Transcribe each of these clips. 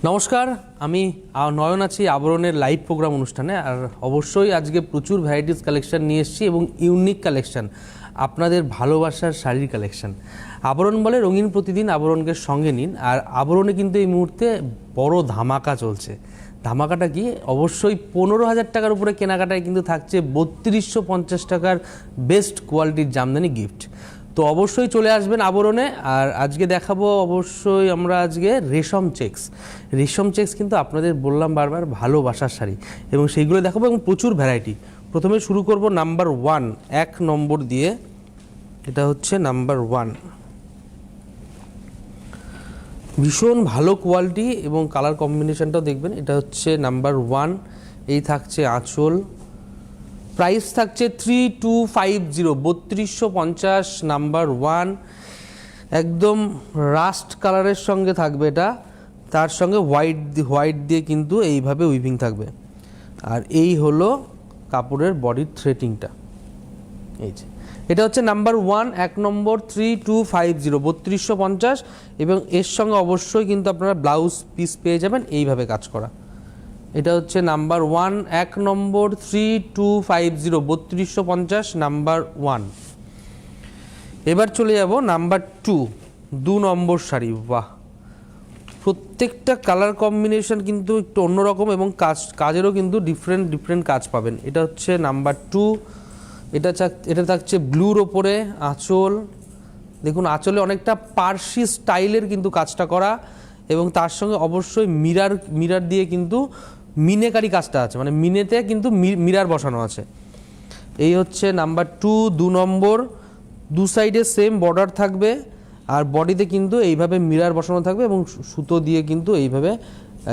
নমস্কার, আমি নয়ন আছি আবরণের লাইভ প্রোগ্রাম অনুষ্ঠানে। আর অবশ্যই আজকে প্রচুর ভ্যারাইটিস কালেকশন নিয়ে এসেছি এবং ইউনিক কালেকশন, আপনাদের ভালোবাসার শাড়ির কালেকশন। আবরণ বলে রঙিন প্রতিদিন, আবরণকে সঙ্গে নিন। আর আবরণে কিন্তু এই মুহূর্তে বড় ধামাকা চলছে। ধামাকাটা কি? অবশ্যই 15,000 টাকার উপরে কেনাকাটায় কিন্তু থাকছে 3250 টাকার বেস্ট কোয়ালিটির জামদানি গিফট। তো অবশ্যই চলে আসবেন আবরণে। আর আজকে দেখাবো অবশ্যই আমরা আজকে রেশম চেক্স কিন্তু আপনাদের বললাম বারবার ভালোবাসার শাড়ি, এবং সেইগুলো দেখাবো এবং প্রচুর ভ্যারাইটি। প্রথমে শুরু করব নাম্বার 1, 1 নম্বর দিয়ে। এটা হচ্ছে নাম্বার 1, ভীষণ ভালো কোয়ালিটি এবং কালার কম্বিনেশনটাও দেখবেন। এটা হচ্ছে নাম্বার 1, এই থাকছে আঁচল। প্রাইস থাকছে 3250, 3250 নাম্বার 1। একদম রাস্ট কালারের সঙ্গে থাকবে এটা, তার সঙ্গে হোয়াইট দিয়ে কিন্তু এইভাবে উইভিং থাকবে। আর এই হলো কাপড়ের বডির থ্রেটিংটা। এই যে এটা হচ্ছে নাম্বার 1, 1 নম্বর, 3250, 3250। এবং এর সঙ্গে অবশ্যই কিন্তু আপনারা ব্লাউজ পিস পেয়ে যাবেন এইভাবে কাজ করা। এটা হচ্ছে নাম্বার 1, 1 নম্বর, 3250, 3250 নাম্বার 1। এবার চলে যাব নাম্বার 2, 2 নম্বর শাড়ি। বাহ, প্রত্যেকটা কালার কম্বিনেশন কিন্তু একটু অন্যরকম এবং কাজেরও কিন্তু ডিফারেন্ট কাজ পাবেন। এটা হচ্ছে নাম্বার 2। এটা থাকছে ব্লুর ওপরে আঁচল। দেখুন আঁচলে অনেকটা পার্সি স্টাইলের কিন্তু কাজটা করা, এবং তার সঙ্গে অবশ্যই মিরার দিয়ে কিন্তু মিনেকারি কাজটা আছে, মানে মিনেতে কিন্তু মিরার বসানো আছে। এই হচ্ছে নাম্বার 2, 2 নম্বর। দু সাইডে সেম বর্ডার থাকবে, আর বডিতে কিন্তু এইভাবে মিরার বসানো থাকবে এবং সুতো দিয়ে কিন্তু এইভাবে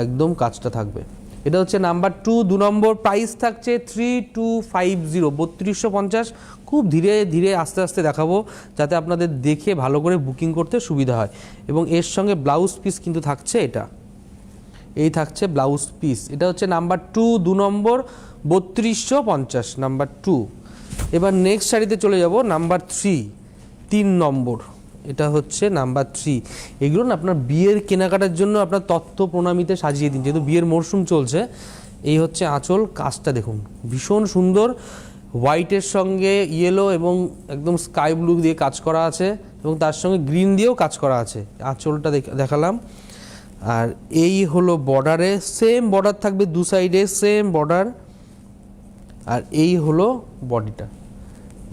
একদম কাজটা থাকবে। এটা হচ্ছে নাম্বার 2, 2 নম্বর। প্রাইস থাকছে 3250, 3250। খুব ধীরে ধীরে আস্তে আস্তে দেখাবো যাতে আপনাদের দেখে ভালো করে বুকিং করতে সুবিধা হয়। এবং এর সঙ্গে ব্লাউজ পিস কিন্তু থাকছে, এই থাকছে ব্লাউজ পিস। এটা হচ্ছে নাম্বার 2, 2 নম্বর, 3250 নাম্বার 2। এবার নেক্সট শাড়িতে চলে যাব নাম্বার 3, 3 নম্বর। এটা হচ্ছে নাম্বার 3। এগুলো না আপনার বিয়ের কেনাকাটার জন্য আপনার তত্ত্ব প্রণামীতে সাজিয়ে দিন, যেহেতু বিয়ের মরশুম চলছে। এই হচ্ছে আঁচল, কাজটা দেখুন ভীষণ সুন্দর। হোয়াইটের সঙ্গে ইয়েলো এবং একদম স্কাই ব্লু দিয়ে কাজ করা আছে, এবং তার সঙ্গে গ্রিন দিয়েও কাজ করা আছে। আঁচলটা দেখালাম। আর এই হলো বর্ডারে সেম বর্ডার থাকবে, দু সাইডে সেম বর্ডার। আর এই হলো বডিটা।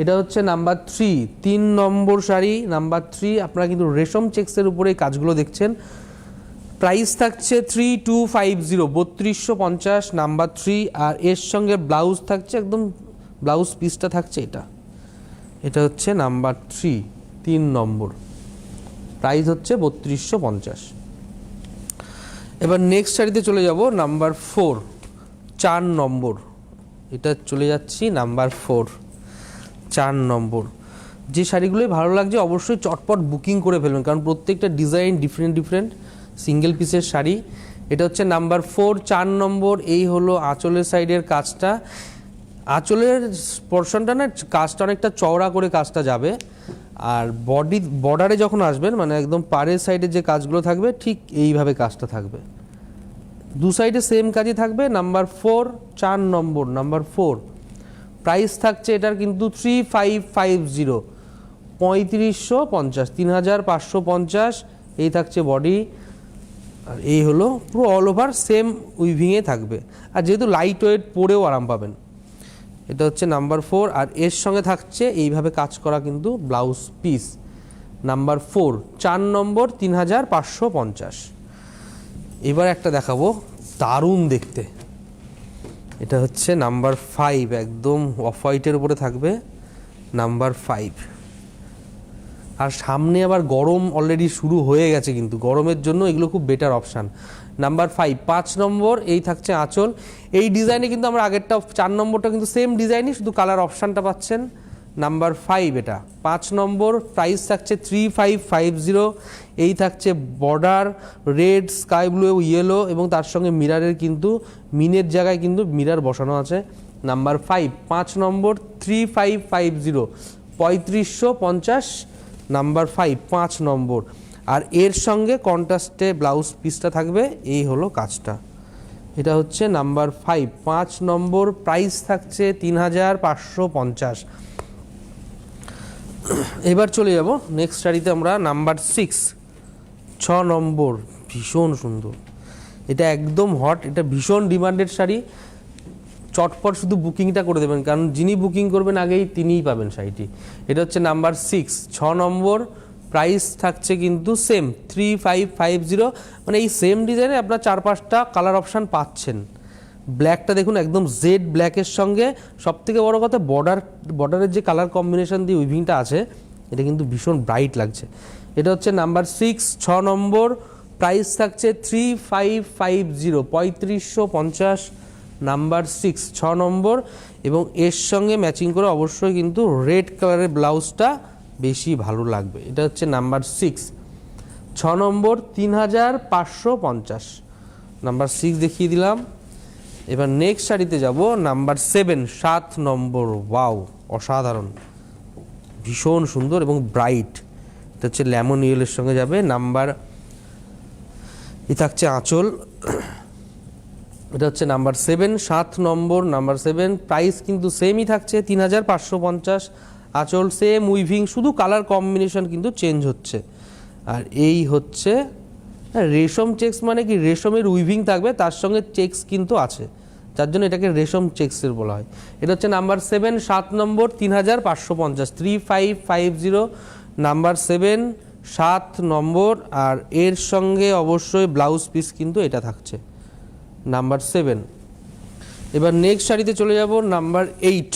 এটা হচ্ছে নাম্বার 3, 3 নম্বর শাড়ি নাম্বার 3। আপনারা কিন্তু রেশম চেক্সের উপরে এই কাজগুলো দেখছেন। প্রাইস থাকছে 3250, 3250 নাম্বার 3। আর এর সঙ্গে ব্লাউজ থাকছে, একদম ব্লাউজ পিসটা থাকছে এটা হচ্ছে নাম্বার 3, 3 নম্বর। প্রাইস হচ্ছে 3250। এবার নেক্সট শাড়িতে চলে যাব নাম্বার 4, 4 নম্বর। এটা চলে যাচ্ছি নাম্বার 4, 4 নম্বর। যে শাড়িগুলোই ভালো লাগছে অবশ্যই চটপট বুকিং করে ফেলবেন, কারণ প্রত্যেকটা ডিজাইন ডিফারেন্ট সিঙ্গেল পিসের শাড়ি। এটা হচ্ছে নাম্বার 4, 4 নম্বর। এই হলো আঁচলের সাইডের কাজটা। আঁচলের পোর্শনটা না কাজটা অনেকটা চওড়া করে কাজটা যাবে। আর বর্ডারে যখন আসবেন, মানে একদম পাড়ের সাইডে যে কাজগুলো থাকবে ঠিক এইভাবে কাজটা থাকবে। দু সাইডে সেম কাজই থাকবে। নাম্বার 4, 4 নম্বর নাম্বার 4। প্রাইস থাকছে এটার কিন্তু 3550, 3550, 3550। এই থাকছে বডি, আর এই হলো পুরো অল ওভার সেম উইভিংয়ে থাকবে। আর যেহেতু লাইট ওয়েট, পরেও আরাম পাবেন। এটা হচ্ছে নাম্বার 4। আর এর সঙ্গে থাকছে এইভাবে কাজ করা কিন্তু ব্লাউজ পিস। নাম্বার 4, 4 নম্বর, 3550। এবার একটা দেখাবো দারুণ দেখতে। এটা হচ্ছে নাম্বার 5, একদম অফ হোয়াইটের উপরে থাকবে নাম্বার 5। আর সামনে আবার গরম অলরেডি শুরু হয়ে গেছে, কিন্তু গরমের জন্য এগুলো খুব বেটার অপশান। নাম্বার 5, 5 নম্বর। এই থাকছে আঁচল। এই ডিজাইনে কিন্তু আমরা আগেরটা 4 নম্বরটা কিন্তু সেম ডিজাইনই, শুধু কালার অপশানটা পাচ্ছেন। নাম্বার 5 এটা 5 নম্বর। প্রাইস থাকছে 3550। এই থাকছে border red, sky blue, yellow, এবং তার সঙ্গে মিরারের কিন্তু মিনের জায়গায় কিন্তু মিরার বসানো আছে। নাম্বার 5, 5 নম্বর, 3550, 3550 নাম্বার 5, 5 নম্বর। আর এর সঙ্গে কন্ট্রাস্টে ব্লাউজ পিসটা থাকবে। এই হলো কাজটা। এটা হচ্ছে নাম্বার 5, 5 নম্বর। প্রাইস থাকছে 3550। এবার চলে যাব নেক্সট শাড়িতে আমরা। নাম্বার 6, 6 নম্বর, ভীষণ সুন্দর। এটা একদম হট, এটা ভীষণ ডিমান্ডেড শাড়ি। চটপট শুধু বুকিংটা করে দেবেন, কারণ যিনি বুকিং করবেন আগেই তিনিই পাবেন শাড়িটি। এটা হচ্ছে নাম্বার 6, 6 নম্বর। প্রাইস থাকছে কিন্তু সেম 3550। মানে এই সেম ডিজাইনে আপনার 4-5টা কালার অপশান পাচ্ছেন। ব্ল্যাকটা দেখুন একদম জেড ব্ল্যাকের সঙ্গে সবথেকে বড় কথা বর্ডারের যে কালার কম্বিনেশন দিয়ে উইভিংটা আছে, এটা কিন্তু ভীষণ ব্রাইট লাগছে। এটা হচ্ছে নাম্বার 6, 6 নম্বর। প্রাইস থাকছে 3550, 3550। নাম্বার 6, 6 নম্বর। এবং এর সঙ্গে ম্যাচিং করে অবশ্যই কিন্তু রেড কালারের ব্লাউজটা বেশি ভালো লাগবে। এটা হচ্ছে নাম্বার 6, 6 নম্বর, 3550। নাম্বার 6 দেখিয়ে দিলাম। এবার নেক্সট শাড়িতে যাব, নাম্বার 7, 7 নম্বর। ওয়াও, অসাধারণ, ভীষণ সুন্দর এবং ব্রাইট। এটা হচ্ছে লেমন ইয়েলোর সঙ্গে যাবে। নাম্বার এ থাকছে আঁচল। এটা হচ্ছে নাম্বার 7, 7 নম্বর। নাম্বার 7 প্রাইস কিন্তু সেমই থাকছে 3550। আঁচল সেম উইভিং, শুধু কালার কম্বিনেশন কিন্তু চেঞ্জ হচ্ছে। আর এই হচ্ছে রেশম চেক্স, মানে কি রেশমের উইভিং থাকবে, তার সঙ্গে চেক্স কিন্তু আছে, যার জন্য এটাকে রেশম চেক্সের বলা হয়। এটা হচ্ছে নাম্বার 7, 7 নম্বর, 3550, 3550। নাম্বার 7, 7 নম্বর। আর এর সঙ্গে অবশ্যই ব্লাউজ পিস কিন্তু এটা থাকছে, নাম্বার 7। এবার নেক্সট শাড়িতে চলে যাব, নাম্বার 8,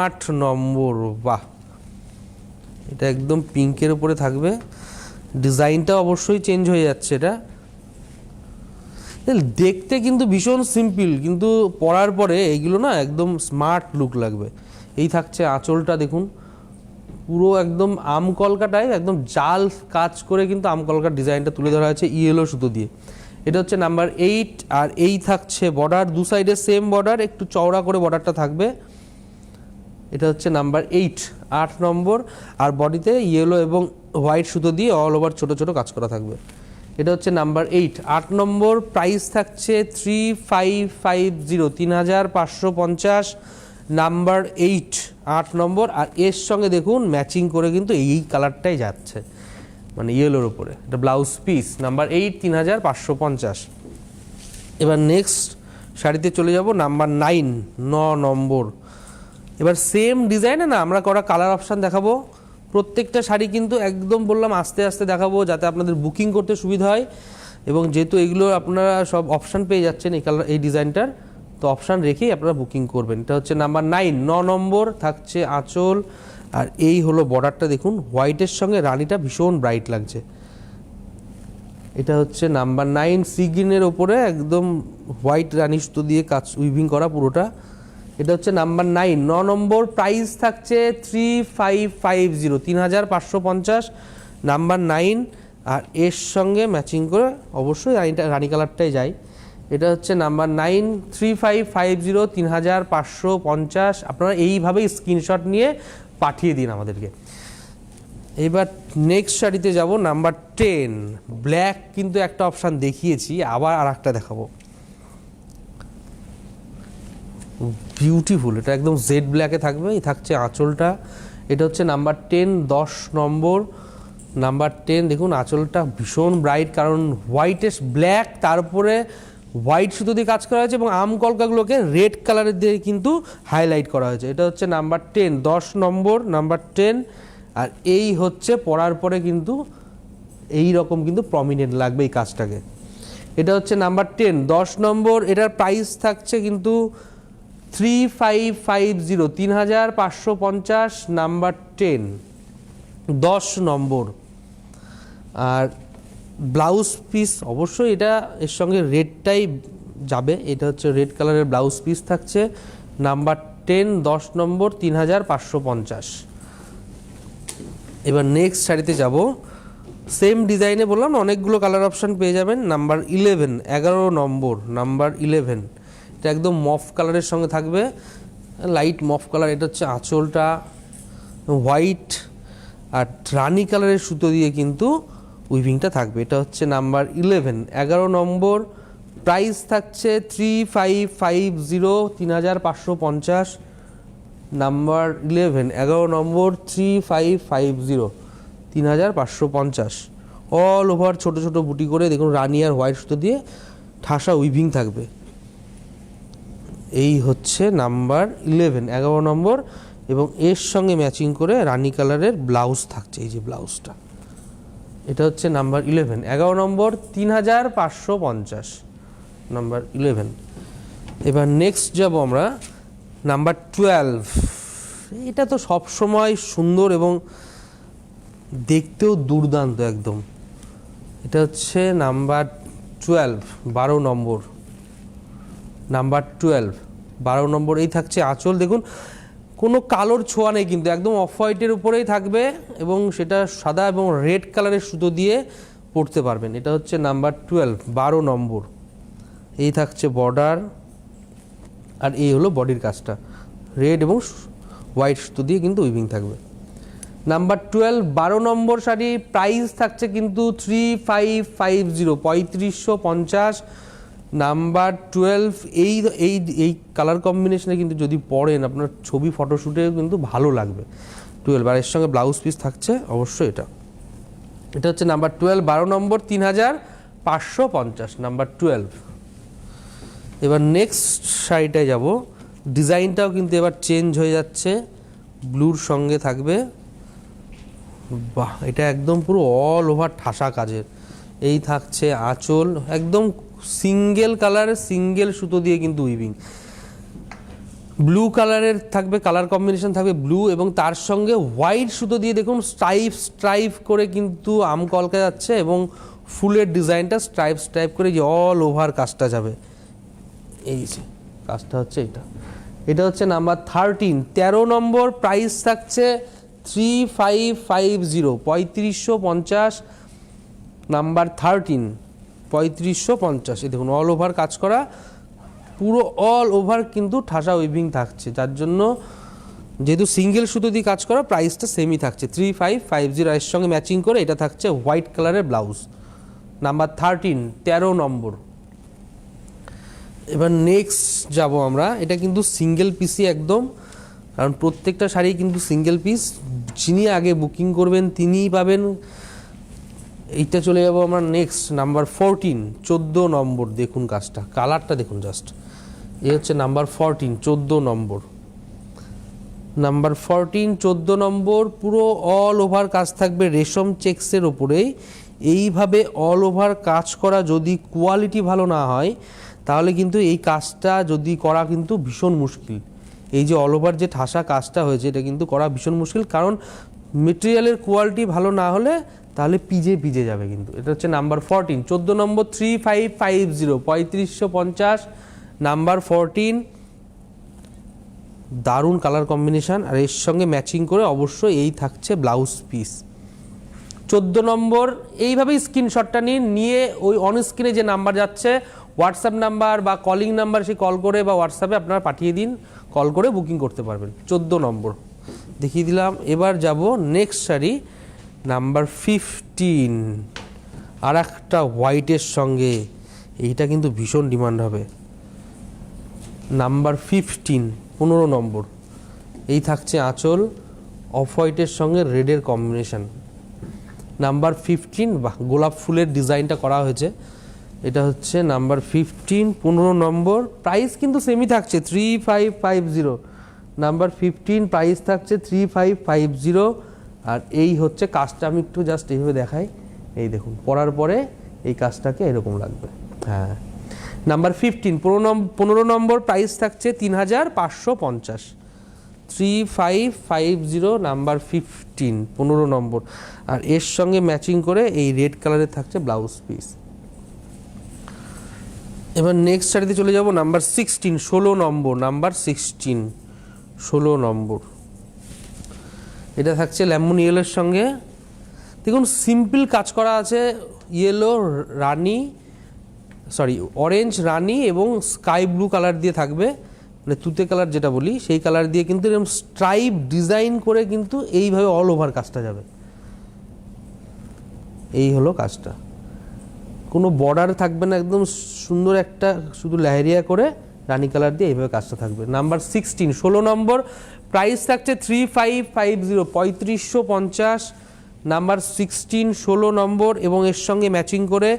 8 নম্বর। বাহ, এটা একদম পিঙ্কের উপরে থাকবে। ডিজাইনটা অবশ্যই চেঞ্জ হয়ে যাচ্ছে। এটা দেখতে কিন্তু ভীষণ সিম্পল, কিন্তু পরার পরে এইগুলো না একদম স্মার্ট লুক লাগবে। এই থাকছে আঁচলটা, দেখুন পুরো একদম আমকলকাটায় একদম জাল কাজ করে কিন্তু আমকলকার ডিজাইনটা তুলে ধরা হয়েছে ইয়েলো সুতো দিয়ে। এটা হচ্ছে নাম্বার 8। আর এই থাকছে বর্ডার, দু সাইডে সেম বর্ডার, একটু চওড়া করে বর্ডারটা থাকবে। এটা হচ্ছে নাম্বার 8, 8 নম্বর। আর বডিতে ইয়েলো এবং হোয়াইট সুতো দিয়ে অল ওভার ছোট ছোট কাজ করা থাকবে। এটা হচ্ছে নাম্বার 8, 8 নম্বর। প্রাইস থাকছে 3550, 3550। নাম্বার 8, 8 নম্বর। আর এর সঙ্গে দেখুন ম্যাচিং করে কিন্তু এই কালারটাই যাচ্ছে, মানে ইয়েলোর উপরে। এটা ব্লাউজ পিস, নাম্বার 8, 3550। এবার নেক্সট শাড়িতে চলে যাব, নাম্বার 9, 9 নম্বর। এবার সেম ডিজাইনে না আমরা করা কালার অপশান দেখাবো। প্রত্যেকটা শাড়ি কিন্তু একদম বললাম আস্তে আস্তে দেখাবো, যাতে আপনাদের বুকিং করতে সুবিধা হয়। এবং যেহেতু এগুলো আপনারা সব অপশান পেয়ে যাচ্ছেন এই কালার, এই ডিজাইনটার, তো অপশান রেখেই আপনারা বুকিং করবেন। এটা হচ্ছে নাম্বার 9, 9 নম্বর। থাকছে আঁচল। আর এই হলো বর্ডারটা, দেখুন হোয়াইটের সঙ্গে রানিটা ভীষণ ব্রাইট লাগছে। এটা হচ্ছে নাম্বার 9, সি গ্রিনের ওপরে একদম হোয়াইট রানি সুতো দিয়ে কাজ উইভিং করা পুরোটা। এটা হচ্ছে নাম্বার 9, 9 নম্বর। প্রাইস থাকছে 3550, 3550। নাম্বার 9। আর এর সঙ্গে ম্যাচিং করে অবশ্যই রানি কালারটাই যায়। এটা হচ্ছে নাম্বার 9, 3550, 3550। আপনারা এইভাবেই স্ক্রিনশট নিয়ে পাঠিয়ে দিন আমাদেরকে। এবার নেক্সট শাড়িতে যাব, নাম্বার 10, ব্ল্যাক। কিন্তু একটা অপশান দেখিয়েছি, আবার আর একটা দেখাবো। বিউটিফুল, এটা একদম জেড ব্ল্যাকে থাকবে। এই থাকছে আঁচলটা। এটা হচ্ছে নাম্বার 10, 10 নম্বর। নাম্বার 10 দেখুন আঁচলটা ভীষণ ব্রাইট, কারণ হোয়াইটের ব্ল্যাক, তারপরে হোয়াইট সুতো দিয়ে কাজ করা হয়েছে এবং আম কলকাগুলোকে রেড কালারের দিয়ে কিন্তু হাইলাইট করা হয়েছে। এটা হচ্ছে নাম্বার 10, 10 নম্বর, নাম্বার 10। আর এই হচ্ছে পরার পরে কিন্তু এই রকম কিন্তু প্রমিনেন্ট লাগবে এই কাজটাকে। এটা হচ্ছে নাম্বার 10, 10 নম্বর। এটার প্রাইস থাকছে কিন্তু 3550, 3550। নাম্বার 10, 10 নম্বর। আর ব্লাউজ পিস অবশ্যই এটা এর সঙ্গে রেডটাই যাবে। এটা হচ্ছে রেড কালারের ব্লাউজ পিস থাকছে। নাম্বার 10, 10 নম্বর, 3550। এবার নেক্সট শাড়িতে যাব, সেম ডিজাইনে বললাম অনেকগুলো কালার অপশান পেয়ে যাবেন। নাম্বার 11, 11 নম্বর। নাম্বার 11, এটা একদম মফ কালারের সঙ্গে থাকবে, লাইট মফ কালার। এটা হচ্ছে আঁচলটা হোয়াইট আর রানি কালারের সুতো দিয়ে কিন্তু উইভিংটা থাকবে। এটা হচ্ছে নাম্বার 11, 11 নম্বর, প্রাইস থাকছে 3550, 3550। নাম্বার 11, 11 নম্বর, 3550, 3550। অল ওভার ছোট ছোট বুটি করে দেখুন রানি আর হোয়াইট সুতো দিয়ে ঠাসা উইভিং থাকবে। এই হচ্ছে নাম্বার 11, 11 নম্বর, এবং এর সঙ্গে ম্যাচিং করে রানি কালারের ব্লাউজ থাকছে, এই যে ব্লাউজটা। এটা হচ্ছে নাম্বার 11, 11 নম্বর, 3550, নাম্বার 11। এবার নেক্সট যাব আমরা নাম্বার 12। এটা তো সবসময় সুন্দর এবং দেখতেও দুর্দান্ত একদম। এটা হচ্ছে নাম্বার 12, 12 নম্বর, নাম্বার 12, 12 নম্বর। এই থাকছে আঁচল, দেখুন কোনো কালোর ছোঁয়া নেই কিন্তু, একদম অফ হোয়াইটের উপরেই থাকবে এবং সেটা সাদা এবং রেড কালারের সুতো দিয়ে পরতে পারবেন। এটা হচ্ছে নাম্বার 12, 12 নম্বর। এই থাকছে বর্ডার, আর এই হলো বডির কাজটা, রেড এবং হোয়াইট সুতো দিয়ে কিন্তু উইভিং থাকবে। নাম্বার 12, 12 নম্বর শাড়ি, প্রাইস থাকছে কিন্তু 3550, 3550। নাম্বার 12, এই এই এই কালার কম্বিনেশনে কিন্তু যদি পরেন আপনার ছবি ফটোশ্যুটে কিন্তু ভালো লাগবে। 12, আর এর সঙ্গে ব্লাউজ পিস থাকছে অবশ্যই। এটা হচ্ছে নাম্বার 12, 12 নম্বর, 3550, নাম্বার 12। এবার নেক্সট শাড়িটায় যাব। ডিজাইনটাও কিন্তু এবার চেঞ্জ হয়ে যাচ্ছে, ব্লুর সঙ্গে থাকবে। বাহ, এটা একদম পুরো অল ওভার ঠাসা কাজের। এই থাকছে আঁচল, একদম সিঙ্গেল কালারের সিঙ্গেল সুতো দিয়ে কিন্তু উইভিং। ব্লু কালারের থাকবে, কালার কম্বিনেশন থাকবে ব্লু, এবং তার সঙ্গে হোয়াইট সুতো দিয়ে দেখুন স্ট্রাইপ স্ট্রাইপ করে কিন্তু আম কলকা যাচ্ছে, এবং ফুলের ডিজাইনটা স্ট্রাইপ স্ট্রাইপ করে যে অল ওভার কাজটা যাবে। এই যে কাজটা হচ্ছে এটা। এটা হচ্ছে নাম্বার 13, 13 নম্বর, প্রাইস থাকছে 3550, 3550, নাম্বার 13, 3550। এই দেখুন অল ওভার কাজ করা, পুরো অল ওভার কিন্তু ঠাসা উইভিং থাকছে, যার জন্য যেহেতু সিঙ্গেল সুতো দিয়ে কাজ করা প্রাইসটা সেমই থাকছে 3550। এর সঙ্গে ম্যাচিং করে এটা থাকছে হোয়াইট কালারের ব্লাউজ, নাম্বার 13, 13 নম্বর। এবার নেক্সট যাব আমরা। এটা কিন্তু সিঙ্গেল পিসই একদম, কারণ প্রত্যেকটা শাড়ি কিন্তু সিঙ্গেল পিস। যিনি আগে বুকিং করবেন তিনিই পাবেন। এইটা চলে যাবো আমরা নেক্সট নাম্বার 14, 14 নম্বর। দেখুন কাজটা, কালারটা দেখুন জাস্ট। এই হচ্ছে নাম্বার 14, 14 নম্বর, নাম্বার 14, 14 নম্বর। পুরো অল ওভার কাজ থাকবে রেশম চেক্সের ওপরেই। এইভাবে অল ওভার কাজ করা যদি কোয়ালিটি ভালো না হয় তাহলে কিন্তু এই কাজটা যদি করা কিন্তু ভীষণ মুশকিল। এই যে অল ওভার যে ঠাসা কাজটা হয়েছে এটা কিন্তু করা ভীষণ মুশকিল, কারণ মেটেরিয়ালের কোয়ালিটি ভালো না হলে তাহলে পিজে যাবে কিন্তু। এটা হচ্ছে নাম্বার 14, 14 নম্বর, 3550, 3550, নাম্বার 14। দারুণ কালার কম্বিনেশন, আর এর সঙ্গে ম্যাচিং করে অবশ্যই এই থাকছে ব্লাউজ পিস। 14 নম্বর। এইভাবেই স্ক্রিনশটটা নিয়ে ওই অন স্ক্রিনে যে নাম্বার যাচ্ছে হোয়াটসঅ্যাপ নাম্বার বা কলিং নাম্বার, সেই কল করে বা হোয়াটসঅ্যাপে আপনারা পাঠিয়ে দিন, কল করে বুকিং করতে পারবেন। 14 নম্বর দেখিয়ে দিলাম। এবার যাব নেক্সট শাড়ি নাম্বার 15, আর একটা হোয়াইটের সঙ্গে। এইটা কিন্তু ভীষণ ডিমান্ড হবে। নাম্বার 15, 15 নম্বর। এই থাকছে আঁচল, অফ হোয়াইটের সঙ্গে রেডের কম্বিনেশন। নাম্বার 15, বাহ, গোলাপ ফুলের ডিজাইনটা করা হয়েছে। এটা হচ্ছে নাম্বার 15, 15 নম্বর। প্রাইস কিন্তু সেমই থাকছে 3550। নাম্বার 15, প্রাইস থাকছে 3550। আর এই হচ্ছে কাজটা, আমি একটু জাস্ট এইভাবে দেখাই। এই দেখুন পরার পরে এই কাজটাকে এরকম লাগবে। হ্যাঁ, নাম্বার 15, 15 নম্বর, প্রাইস থাকছে 3550, 3550, নাম্বার 15, 15 নম্বর। আর এর সঙ্গে ম্যাচিং করে এই রেড কালারের থাকছে ব্লাউজ পিস। এবার নেক্সট শাড়িতে চলে যাব নাম্বার 16, 16 নম্বর, নাম্বার 16, 16 নম্বর। এটা থাকছে লেমন ইয়েলোর সঙ্গে। দেখুন সিম্পল কাজ করা আছে, ইয়েলো রানি, সরি অরেঞ্জ রানি এবং স্কাই ব্লু কালার দিয়ে থাকবে, মানে তুতে কালার যেটা বলি সেই কালার দিয়ে কিন্তু এরকম স্ট্রাইপ ডিজাইন করে কিন্তু এইভাবে অল ওভার কাজটা যাবে। এই হলো কাজটা, কোনো বর্ডার থাকবে না, একদম সুন্দর একটা শুধু লেহেরিয়া করে রানি কালার দিয়ে এইভাবে কাজটা থাকবে। নাম্বার 16 16 নম্বর, প্রাইস থাকছে 3550 3550। নাম্বার 16 16 নম্বর, এবং এর সঙ্গে ম্যাচিং করে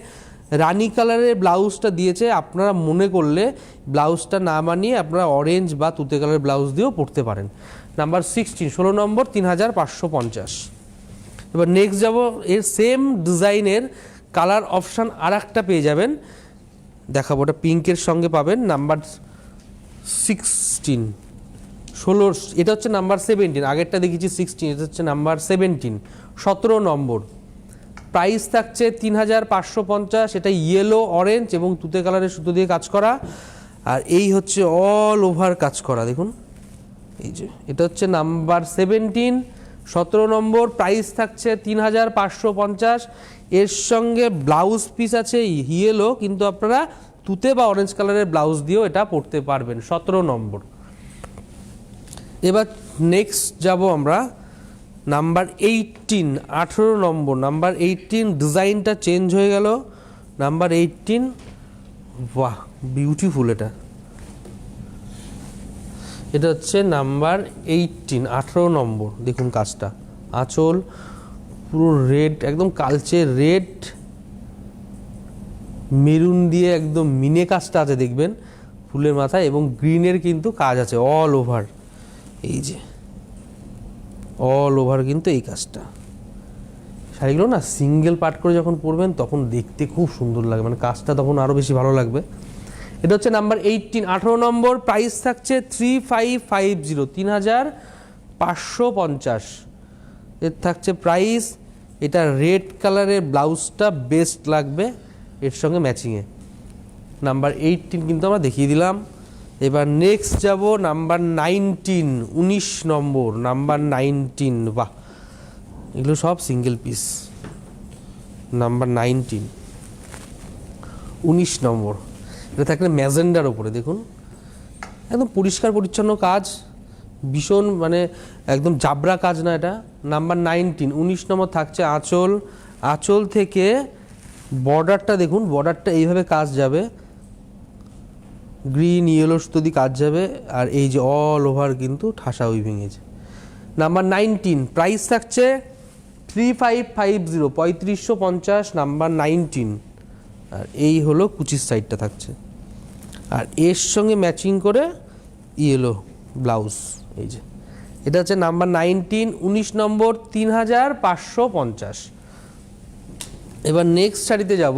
রানি কালারের ব্লাউজটা দিয়েছে। আপনারা মনে করলে ব্লাউজটা না বানিয়ে আপনারা অরেঞ্জ বা তুতে কালারের ব্লাউজ দিয়েও পরতে পারেন। নাম্বার 16 16 নম্বর 3550। এবার নেক্সট যাব, এর সেম ডিজাইনের কালার অপশান আর একটা পেয়ে যাবেন, দেখাবো, ওটা পিঙ্কের সঙ্গে পাবেন। নাম্বার 16 16, এটা হচ্ছে নাম্বার 17, আগেরটা দেখেছি 16, এটা হচ্ছে নাম্বার 17 17 নম্বর। প্রাইস থাকছে 3550। এটা ইয়েলো, অরেঞ্জ এবং তুতে কালারের সুতো দিয়ে কাজ করা, আর এই হচ্ছে অল ওভার কাজ করা, দেখুন এই যে, এটা হচ্ছে নাম্বার 17 17 নম্বর। প্রাইস থাকছে 3550। এর সঙ্গে ব্লাউজ পিস আছে ইয়েলো, কিন্তু আপনারা তুতে বা অরেঞ্জ কালারের ব্লাউজ দিয়েও এটা পরতে পারবেন। 17 নম্বর। এবার নেক্সট যাব আমরা নাম্বার 18 18 নম্বর। নাম্বার 18 ডিজাইনটা চেঞ্জ হয়ে গেল। নাম্বার 18, বাহ বিউটিফুল, এটা হচ্ছে নাম্বার 18 18 নম্বর। দেখুন কাজটা, আঁচল পুরো রেড, একদম কালচে রেড মেরুন দিয়ে একদম মিনে কাজটা আছে দেখবেন ফুলের মাথায়, এবং গ্রিনের কিন্তু কাজ আছে অল ওভার, এই যে অল ওভার কিন্তু এই কাজটা। শাড়িগুলো না সিঙ্গেল পার্ট করে যখন পরবেন তখন দেখতে খুব সুন্দর লাগে, মানে কাজটা তখন আরও বেশি ভালো লাগবে। এটা হচ্ছে নাম্বার 18 18 নম্বর। প্রাইস থাকছে 3550 3550 এর থাকছে প্রাইস। এটা রেড কালারের ব্লাউজটা বেস্ট লাগবে এর সঙ্গে ম্যাচিংয়ে। নাম্বার 18 কিন্তু আমরা দেখিয়ে দিলাম। এবার নেক্সট যাব নাম্বার 19 19 নম্বর। নাম্বার 19, বাহ এগুলো সব সিঙ্গেল পিস। নাম্বার 19 19 নম্বর, এটা থাকলে ম্যাজেন্ডার ওপরে, দেখুন একদম পরিষ্কার পরিচ্ছন্ন কাজ, ভীষণ মানে একদম জাবরা কাজ না এটা। নাম্বার 19 19 নম্বর থাকছে আঁচল। আঁচল থেকে বর্ডারটা দেখুন, বর্ডারটা এইভাবে কাজ যাবে, গ্রিন ইয়েলো সুতো দিয়ে কাজ যাবে, আর এই যে অল ওভার কিন্তু ঠাসা উইভিংয়েছে। নাম্বার 19, প্রাইস থাকছে 3550 3550। নাম্বার 19, আর এই হলো কুচির সাইডটা থাকছে, আর এর সঙ্গে ম্যাচিং করে ইয়েলো ব্লাউজ, এই যে এটা হচ্ছে নাম্বার 19 19 নম্বর 3550। এবার নেক্সট শাড়িতে যাব,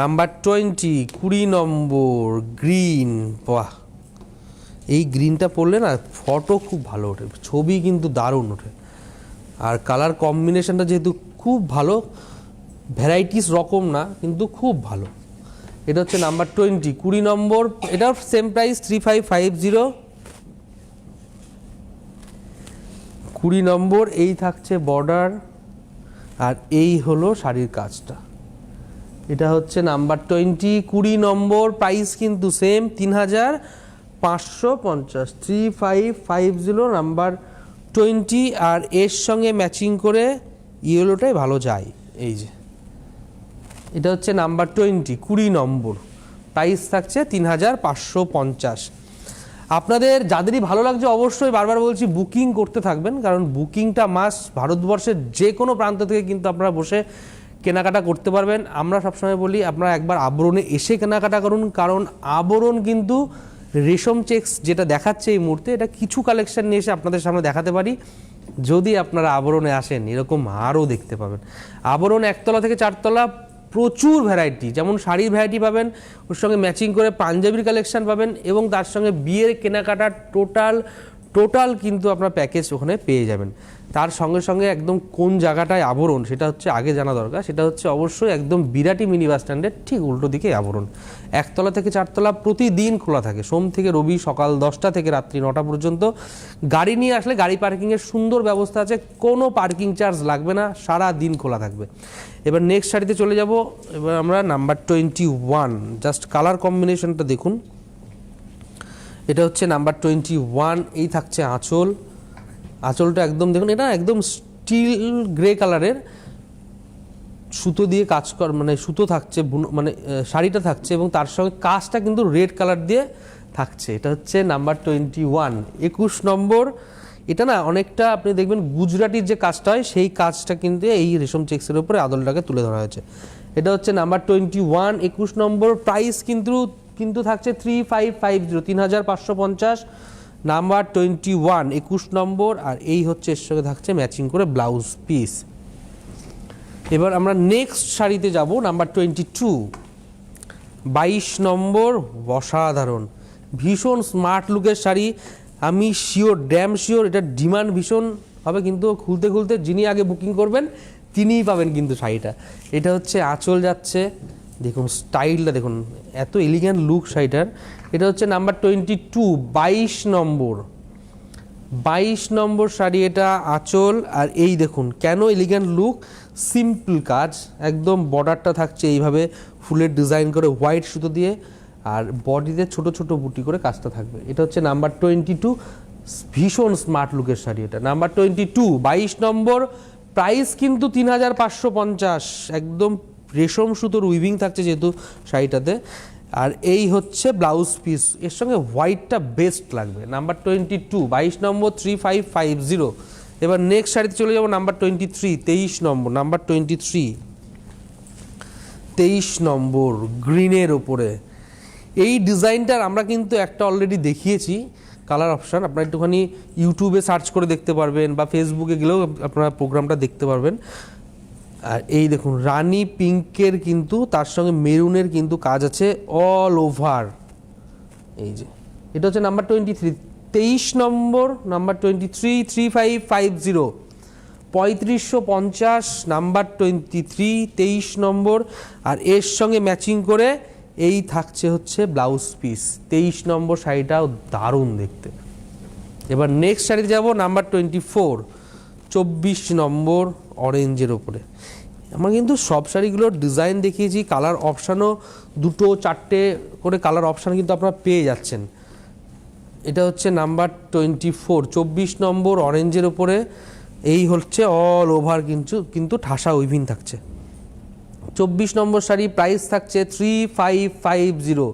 নাম্বার 20 20 নম্বর গ্রিন। বাহ এই গ্রিনটা পরলে না ফটো খুব ভালো ওঠে, ছবি কিন্তু দারুণ ওঠে, আর কালার কম্বিনেশনটা যেহেতু খুব ভালো, ভ্যারাইটিস রকম না কিন্তু খুব ভালো। এটা হচ্ছে নাম্বার 20 20 নম্বর। এটাও সেম প্রাইস 3550 20 নম্বর। এই থাকছে বর্ডার, আর এই হলো শাড়ির কাজটা। এটা হচ্ছে নাম্বার 20 20 নম্বর। প্রাইস কিন্তু সেম 3550 3550 নাম্বার 20। আর এর সঙ্গে ম্যাচিং করে ইয়েলোটাই ভালো যায়, এই যে এটা হচ্ছে নাম্বার 20 20 নম্বর। প্রাইস থাকছে 3550। আপনাদের যাদেরই ভালো লাগছে অবশ্যই বারবার বলছি বুকিং করতে থাকবেন, কারণ বুকিংটা মাস ভারতবর্ষের যে কোনো প্রান্ত থেকে কিন্তু আপনারা বসে কেনাকাটা করতে পারবেন। আমরা সবসময় বলি আপনারা একবার আবরণে এসে কেনাকাটা করুন, কারণ আবরণ কিন্তু রেশম চেক্স যেটা দেখাচ্ছে এই মুহূর্তে, এটা কিছু কালেকশন নিয়ে এসে আপনাদের সামনে দেখাতে পারি। যদি আপনারা আবরণে আসেন এরকম আরও দেখতে পাবেন। আবরণ 1 তলা থেকে 4 তলা প্রচুর ভ্যারাইটি, যেমন শাড়ির ভ্যারাইটি পাবেন, ওর সঙ্গে ম্যাচিং করে পাঞ্জাবির কালেকশন পাবেন, এবং তার সঙ্গে বিয়ের কেনাকাটার টোটাল কিন্তু আপনার প্যাকেজ ওখানে পেয়ে যাবেন। তার সঙ্গে সঙ্গে একদম কোন জায়গাটায় আবরণ সেটা হচ্ছে আগে জানা দরকার, সেটা হচ্ছে অবশ্যই একদম বিরাটি মিনি বাস স্ট্যান্ডের ঠিক উল্টো দিকে আবরণ। 1 তলা থেকে 4 তলা প্রতিদিন খোলা থাকে, সোম থেকে রবি সকাল 10টা থেকে রাত্রি 9টা পর্যন্ত। গাড়ি নিয়ে আসলে গাড়ি পার্কিংয়ের সুন্দর ব্যবস্থা আছে, কোনো পার্কিং চার্জ লাগবে না, সারা দিন খোলা থাকবে। এবার নেক্সট শাড়িতে চলে যাব। এবার আমরা নাম্বার 21, জাস্ট কালার কম্বিনেশনটা দেখুন। এটা হচ্ছে নাম্বার 21। এই থাকছে আঁচল। আঁচলটা একদম দেখুন, এটা একদম স্টিল গ্রে কালারের, সুতো দিয়ে কাজ কর, মানে সুতো থাকছে, মানে শাড়িটা থাকছে এবং তার সঙ্গে কাজটা কিন্তু রেড কালার দিয়ে থাকছে। এটা হচ্ছে নাম্বার 21। 21 নম্বর, এটা না অনেকটা আপনি দেখবেন গুজরাটির যে কাজটা হয় সেই কাজটা কিন্তু এই রেশম চেক্সের উপরে আদলটাকে তুলে ধরা হয়েছে। এটা হচ্ছে নাম্বার 21। 21 নম্বর, প্রাইস কিন্তু থাকছে 3550, 3550, নাম্বার 21, 21 নম্বর। আর এই হচ্ছে এর সঙ্গে থাকছে ম্যাচিং করে ব্লাউজ পিস। এবার আমরা নেক্সট শাড়িতে যাব, নাম্বার 22, 22 নম্বর। অসাধারণ, ভীষণ স্মার্ট লুকের শাড়ি। আমি শিওর, ড্যাম শিওর এটার ডিমান্ড ভীষণ হবে, কিন্তু খুলতে খুলতে যিনি আগে বুকিং করবেন তিনিই পাবেন কিন্তু শাড়িটা। এটা হচ্ছে আঁচল যাচ্ছে, দেখুন স্টাইলটা দেখুন, এত এলিগ্যান্ট লুক শাড়িটার। এটা হচ্ছে নাম্বার 22, 22 নম্বর। 22 নম্বর শাড়ি, এটা আঁচল। আর এই দেখুন কেন এলিগ্যান্ট লুক, সিম্পল কাজ একদম। বর্ডারটা থাকছে এইভাবে ফুলের ডিজাইন করে হোয়াইট সুতো দিয়ে, আর বডিতে ছোট ছোট বুটি করে কাজটা থাকবে। এটা হচ্ছে নাম্বার 22, ভীষণ স্মার্ট লুকের শাড়ি। এটা নাম্বার 22, 22 নম্বর। প্রাইস কিন্তু 3550, একদম রেশম সুতোর উইভিং থাকছে যেহেতু শাড়িটাতে। আর এই হচ্ছে ব্লাউজ পিস, এর সঙ্গে হোয়াইটটা বেস্ট লাগবে। নাম্বার 22, 22 নম্বর, 3550। এবার নেক্সট শাড়িতে চলে যাবো, নাম্বার 23, 23 নম্বর। নাম্বার 23, 23 নম্বর, গ্রিনের ওপরে। এই ডিজাইনটার আমরা কিন্তু একটা অলরেডি দেখিয়েছি কালার অপশান, আপনারা একটুখানি ইউটিউবে সার্চ করে দেখতে পারবেন বা ফেসবুকে গেলেও আপনারা প্রোগ্রামটা দেখতে পারবেন। আর এই দেখুন রানী পিঙ্কের কিন্তু তার সঙ্গে মেরুনের কিন্তু কাজ আছে অল ওভার। এই যে এটা হচ্ছে নাম্বার 23, 23 নম্বর। নাম্বার 23, 3550, 3550, নাম্বার 23, 23 নম্বর। আর এর সঙ্গে ম্যাচিং করে এই থাকছে হচ্ছে ব্লাউজ পিস। 23 নম্বর শাড়িটাও দারুণ দেখতে। এবার নেক্সট শাড়িতে যাব, নাম্বার 24, 24 নম্বর, অরেঞ্জের ওপরে। আমরা কিন্তু সব শাড়িগুলোর ডিজাইন দেখিয়েছি, কালার অপশানও 2, 4টে করে কালার অপশান কিন্তু আপনারা পেয়ে যাচ্ছেন। এটা হচ্ছে নাম্বার 24, 24 নম্বর, অরেঞ্জের ওপরে। এই হচ্ছে অল ওভার কিন্তু ঠাসা উইভিং থাকছে। 24 নম্বর শাড়ি, প্রাইস থাকছে 3550,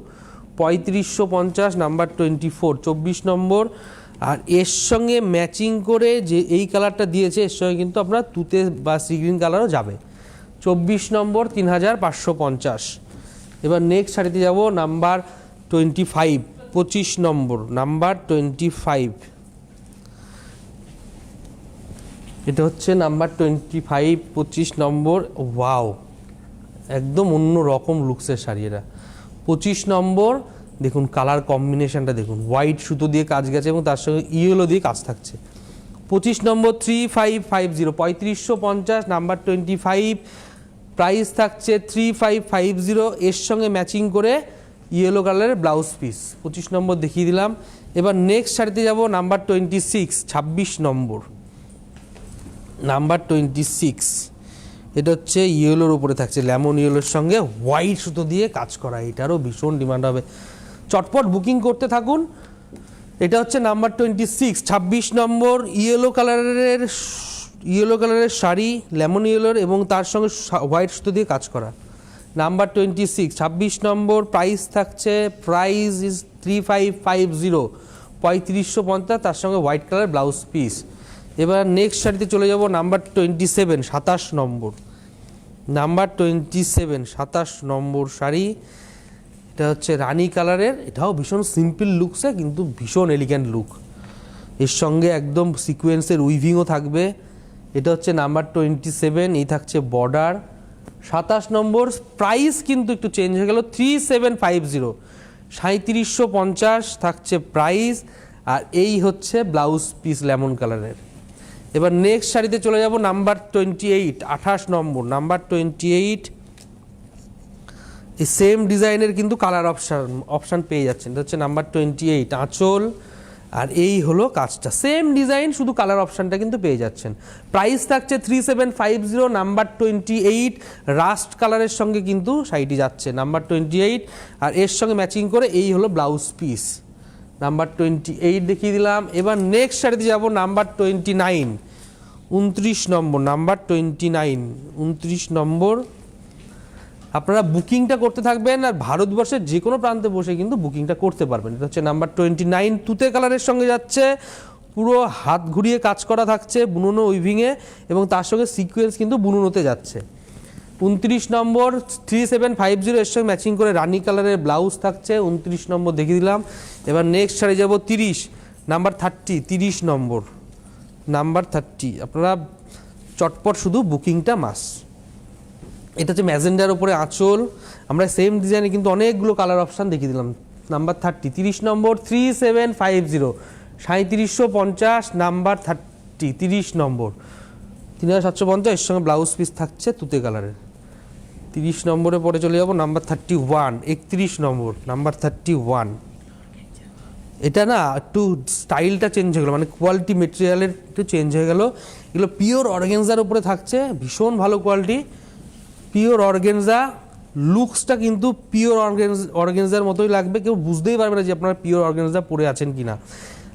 3550, নাম্বার 24, 24 নম্বর। আর এর সঙ্গে ম্যাচিং করে যে এই কালারটা দিয়েছে এর সঙ্গে কিন্তু আপনার তুতে বা সি গ্রিন কালারও যাবে। 24 নম্বর, 3550। এবার নেক্সট শাড়িতে যাব, নাম্বার 25, 25 নম্বর। নাম্বার 25, এটা হচ্ছে নাম্বার 25, 25 নম্বর। ওয়াও, একদম অন্য রকম লুকসের শাড়ি এটা। 25 নম্বর, দেখুন কালার কম্বিনেশনটা দেখুন, হোয়াইট সুতো দিয়ে কাজ গেছে এবং তার সঙ্গে ইয়েলো দিয়ে কাজ থাকছে। 25 নম্বর, 3550, 3550, নাম্বার 25, প্রাইস থাকছে 3550। এর সঙ্গে ম্যাচিং করে ইয়েলো কালারের ব্লাউজ পিস। 25 নম্বর দেখিয়ে দিলাম। এবার নেক্সট শাড়িতে যাব, নাম্বার 26, 26 নম্বর। নাম্বার 26, এটা হচ্ছে ইয়েলোর উপরে থাকছে, লেমন ইয়েলোর সঙ্গে হোয়াইট সুতো দিয়ে কাজ করা। এটারও ভীষণ ডিমান্ড হবে, চটপট বুকিং করতে থাকুন। এটা হচ্ছে নাম্বার 26, 26 নম্বর, ইয়েলো কালারের শাড়ি, লেমন ইয়েলোর এবং তার সঙ্গে হোয়াইট সুতো দিয়ে কাজ করা। নাম্বার 26, 26 নম্বর। প্রাইস থাকছে, প্রাইস ইজ 3550, 3550, তার সঙ্গে হোয়াইট কালার ব্লাউজ পিস। এবার নেক্সট শাড়িতে চলে যাব, নাম্বার 27, 27 নম্বর। নাম্বার 27, 27 নম্বর শাড়ি, এটা হচ্ছে রানী কালারের। এটাও ভীষণ সিম্পল লুকসে কিন্তু ভীষণ এলিগ্যান্ট লুক, এর সঙ্গে একদম সিকোয়েন্সের উইভিংও থাকবে। এটা হচ্ছে নাম্বার 27, এই থাকছে বর্ডার। 27 নম্বর, প্রাইস কিন্তু একটু চেঞ্জ হয়ে গেল, 3750, 3750 থাকছে প্রাইস। আর এই হচ্ছে ব্লাউজ পিস লেমন কালারের। এবার নেক্সট শাড়িতে চলে যাব, নাম্বার 28, 28 নম্বর। নাম্বার 28, এই সেম ডিজাইনের কিন্তু কালার অপশান পেয়ে যাচ্ছেন। এটা হচ্ছে নাম্বার 28, আঁচল। আর এই হলো কাজটা, সেম ডিজাইন, শুধু কালার অপশানটা কিন্তু পেয়ে যাচ্ছেন। প্রাইস থাকছে 3750, নাম্বার 28, রাস্ট কালারের সঙ্গে কিন্তু শাড়িটি যাচ্ছে। নাম্বার 28, আর এর সঙ্গে ম্যাচিং করে এই হলো ব্লাউজ পিস। নাম্বার 28 দেখিয়ে দিলাম। এবার নেক্সট শাড়িতে যাব, নাম্বার 29, 29 নম্বর নাম্বার 29, 29 নম্বর। আপনারা বুকিংটা করতে থাকবেন আর ভারতবর্ষের যে কোনো প্রান্তে বসে কিন্তু বুকিংটা করতে পারবেন। এটা হচ্ছে নাম্বার 29, তুতে কালারের সঙ্গে যাচ্ছে, পুরো হাত ঘুরিয়ে কাজ করা থাকছে বুননো উইভিংয়ে এবং তার সঙ্গে সিকোয়েন্স কিন্তু বুননোতে যাচ্ছে। 29 নম্বর 3750 এর সঙ্গে ম্যাচিং করে রানি কালারের ব্লাউজ থাকছে। 29 নম্বর দেখিয়ে দিলাম। এবার নেক্সট শাড়ি যাব 30 নাম্বার 30, 30 নম্বর নাম্বার 30। আপনারা চটপট শুধু বুকিংটা মাস। এটা হচ্ছে ম্যাজেন্ডার উপরে আঁচল, আমরা সেম ডিজাইনে কিন্তু অনেকগুলো কালার অপশান দেখিয়ে দিলাম। নাম্বার 30, 30 নম্বর 3750, 3750 নাম্বার 30, 30 নম্বর 3750, এর সঙ্গে ব্লাউজ পিস থাকছে তুতে কালারের। 30 নম্বরে পরে চলে যাবো নাম্বার 31, 31 নম্বর নাম্বার 31। এটা না একটু স্টাইলটা চেঞ্জ হয়ে গেলো, মানে কোয়ালিটি মেটেরিয়ালের একটু চেঞ্জ হয়ে গেল। এগুলো পিওর অর্গানজার উপরে থাকছে, ভীষণ ভালো কোয়ালিটি, পিওর অর্গানজা। লুকসটা কিন্তু পিওর অর্গানজার মতোই লাগবে, কেউ বুঝতেই পারবে না যে আপনারা পিওর অর্গানজা পরে আছেন কিনা।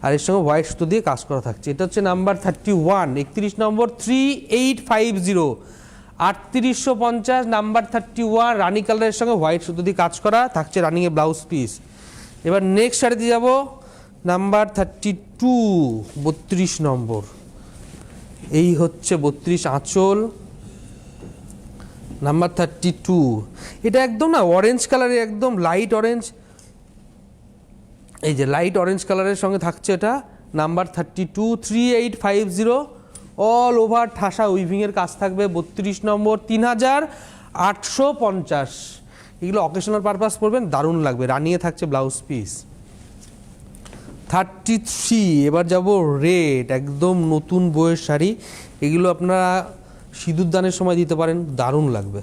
আর এর সঙ্গে হোয়াইট সুতো দিয়ে কাজ করা থাকছে। এটা হচ্ছে নাম্বার 31, 31 নম্বর 3850, 3850 নাম্বার 31, রানি কালারের সঙ্গে হোয়াইট সুতো দিয়ে কাজ করা থাকছে, রানিংয়ে ব্লাউজ পিস। এবার নেক্সট শাড়িতে যাব নাম্বার 32, 32 নম্বর। এই হচ্ছে 32 আঁচল নাম্বার 32। এটা একদম না অরেঞ্জ কালারের, একদম লাইট অরেঞ্জ, এই যে লাইট অরেঞ্জ কালারের সঙ্গে থাকছে এটা নাম্বার 32, 3850, অল ওভার ঠাসা উইভিংয়ের কাজ থাকবে। 32 নম্বর 3850। এগুলো অকেশনাল পারপাস পরবেন, দারুণ লাগবে, রানিয়ে থাকছে ব্লাউজ পিস। 33, এবার যাব রেড, একদম নতুন বইয়ের শাড়ি। এগুলো আপনারা সিঁদুর দানের সময় দিতে পারেন, দারুণ লাগবে,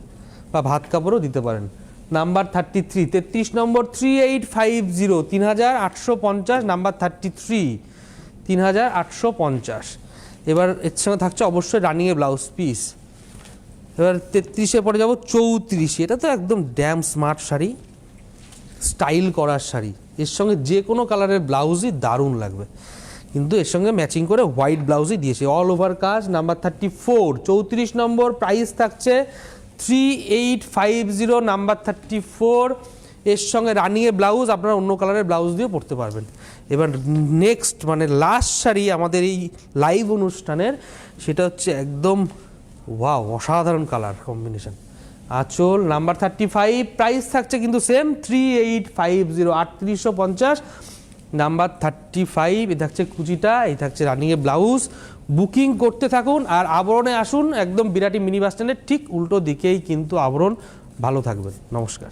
বা ভাত কাপড়ও দিতে পারেন। নাম্বার 33, 33 নম্বর 3850, 3850 নাম্বার 33, 3850। এবার এর সঙ্গে থাকছে অবশ্যই রানিংয়ে ব্লাউজ পিস। এবার 33-এ পরে যাব 34। এটা তো একদম ড্যাম স্মার্ট শাড়ি, স্টাইল করার শাড়ি, এর সঙ্গে যে কোনো কালারের ব্লাউজই দারুণ লাগবে, কিন্তু এর সঙ্গে ম্যাচিং করে হোয়াইট ব্লাউজই দিয়েছে, অল ওভার কাজ। নাম্বার 34, 34 নম্বর, প্রাইস থাকছে 3850 নাম্বার 34। এর সঙ্গে রানিংয়ে ব্লাউজ, আপনারা অন্য কালারের ব্লাউজ দিয়েও পরতে পারবেন। এবার নেক্সট মানে লাস্ট শাড়ি আমাদের এই লাইভ অনুষ্ঠানের, সেটা হচ্ছে একদম ওয়াও, অসাধারণ কালার কম্বিনেশন। আঁচল নাম্বার 35, প্রাইস থাকছে কিন্তু সেম 3850, 3850 নাম্বার 35। এ থাকছে কুচিটা, এই থাকছে রানিংয়ে ব্লাউজ। বুকিং করতে থাকুন আর আবরণে আসুন, একদম বিরাটি মিনি বাস স্ট্যান্ডের ঠিক উল্টো দিকেই কিন্তু আবরণ। ভালো থাকবেন, নমস্কার।